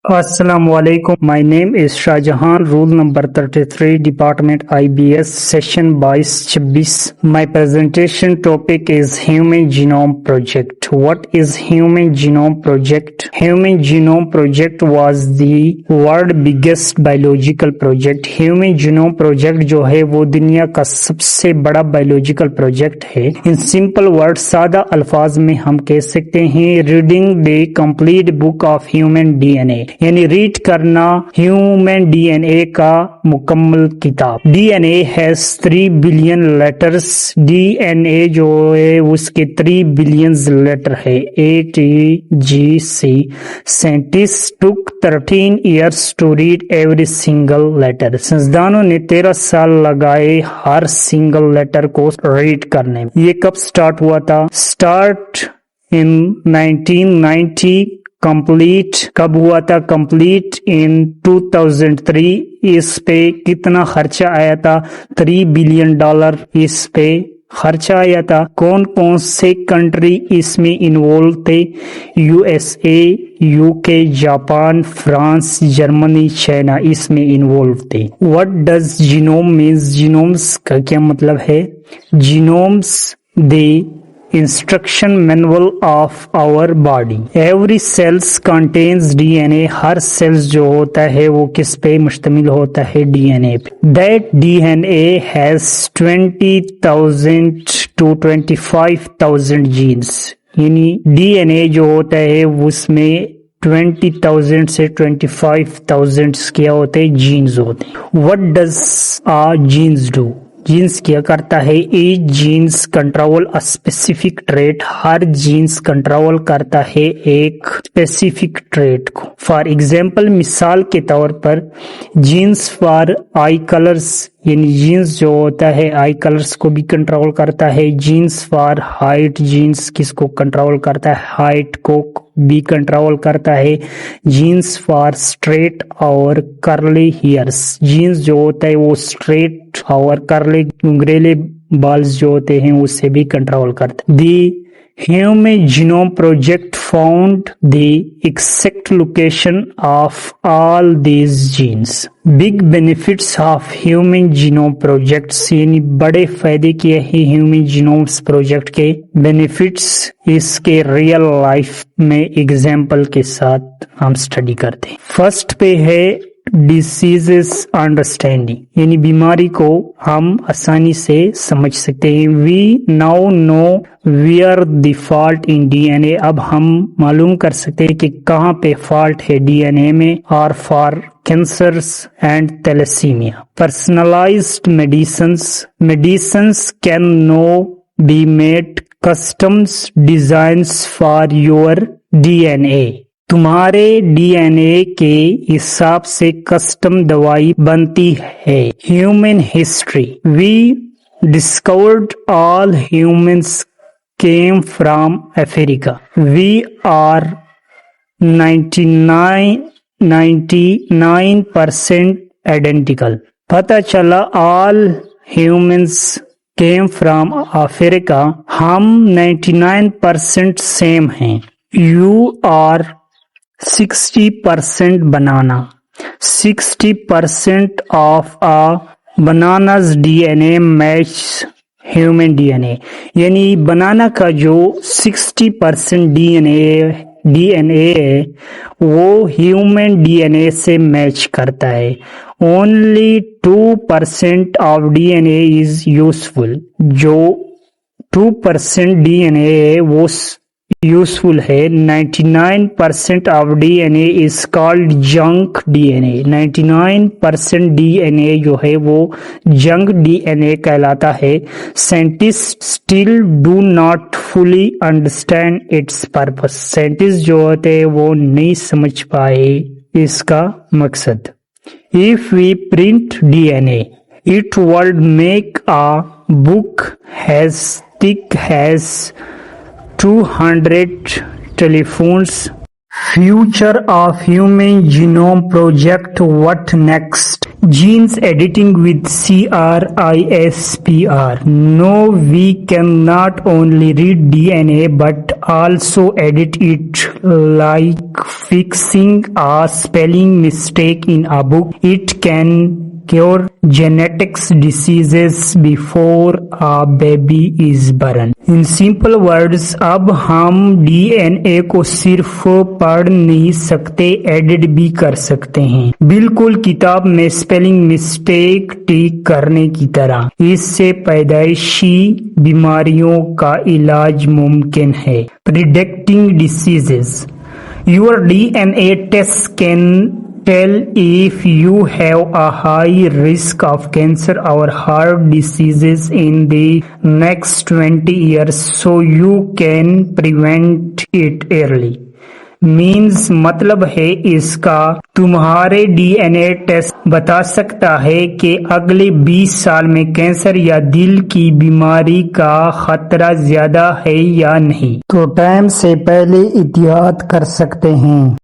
Assalamualaikum. My name is Shahjahan. Rule number 33, Department IBS, Session 22-26. My presentation topic is Human Genome Project. What is Human Genome Project? Human Genome Project was the world biggest biological project. Human Genome Project जो है वो दुनिया का सबसे बड़ा biological project है. In simple word, सादा अल्फाज में हम कह सकते हैं reading the complete book of human DNA, यानी रीड करना ह्यूमन डीएनए का मुकम्मल किताब. DNA has 3 billion letters. DNA जो है उसके 3 बिलियन लेटर है. ATGC. Scientist took 13 years to read every single letter. साइंसदानों ने 13 साल लगाए हर सिंगल लेटर को रीड करने में. ये कब स्टार्ट हुआ था? Start in 1990. कंप्लीट कब हुआ था? Complete in 2003. इस पे कितना खर्चा आया था? $3 बिलियन इस पे खर्चा आया था. कौन कौन से कंट्री इसमें इन्वॉल्व थे? USA, UK, Japan, France, Germany, China इसमें इन्वॉल्व थे. What does genome means? Genomes का क्या मतलब है? Genomes the instruction manual of our body. Every cells contains DNA. हर सेल्स जो होता है वो किस पे मुश्तमिल होता है? डीएनए पे. That DNA has 20,000 to 25,000 genes. यानी डीएनए जो होता है उसमें 20,000 से 25,000 क्या होते हैं? जीन्स होते हैं. What does a genes do? Genes क्या करता है? Each genes control a specific trait. हर जीन्स कंट्रोल करता है एक स्पेसिफिक ट्रेट को. फॉर एग्जाम्पल, मिसाल के तौर पर जीन्स फॉर आई कलर्स, यानी जीन्स जो होता है आई कलर्स को भी कंट्रोल करता है. जीन्स फॉर हाइट, जीन्स किसको कंट्रोल करता है? हाइट को भी कंट्रोल करता है. जीन्स फॉर स्ट्रेट और कर्ली हेयर्स. जीन्स जो होता है वो स्ट्रेट और कर्ली घुंघरेले बाल्स जो होते हैं उससे भी कंट्रोल करता है. दी Human Genome Project found the exact location of all these genes. Big benefits of Human Genome Projects, यानी बड़े फायदे किए हैं Human Genomes Project के. बेनिफिट्स इसके रियल लाइफ में एग्जाम्पल के साथ हम स्टडी करते हैं. फर्स्ट पे है डिसीजेस अंडरस्टैंडिंग, यानी बीमारी को हम आसानी से समझ सकते हैं. We now know where the fault in DNA. अब हम मालूम कर सकते हैं कि कहाँ पे फॉल्ट है डीएनए में. और for cancers and thalassemia. Personalised medicines. Medicines can no be made customs designs for your DNA. तुम्हारे डीएनए के हिसाब से कस्टम दवाई बनती है. Human history. We discovered all humans came from Africa. We are 99% identical. पता चला all humans came from Africa. हम 99% सेम हैं. You are 60% banana. 60% of a banana's DNA matches human DNA. यानी बनाना का जो 60% डीएनए है वो ह्यूमन डीएनए से मैच करता है. Only 2% of DNA is useful. जो 2% डीएनए है वो यूजफुल है. 99% of DNA is called junk DNA. 99% DNA जो है वो जंक डीएनए कहलाता है. Scientist still do not fully understand its purpose. Scientist जो होते हैं वो नहीं समझ पाए इसका मकसद. If we print DNA it would make a book as thick as 200 telephones Future of Human Genome Project. What next? Genes editing with CRISPR. No, we can not only read DNA but also edit it, like fixing a spelling mistake in a book. It can cure genetics diseases before a baby is born. In simple words, अब हम DNA को सिर्फ पढ़ नहीं सकते, edit भी कर सकते हैं, बिल्कुल किताब में स्पेलिंग मिस्टेक ठीक करने की तरह। इससे पैदाइशी बीमारियों का इलाज मुमकिन है। Predicting diseases. Your DNA test can tell if you have a high risk of cancer or heart diseases in the next 20 years, so you can prevent it early. Means मतलब है इसका, तुम्हारे DNA टेस्ट बता सकता है कि अगले 20 साल में कैंसर या दिल की बीमारी का खतरा ज्यादा है या नहीं, तो टाइम से पहले एहतियात कर सकते हैं।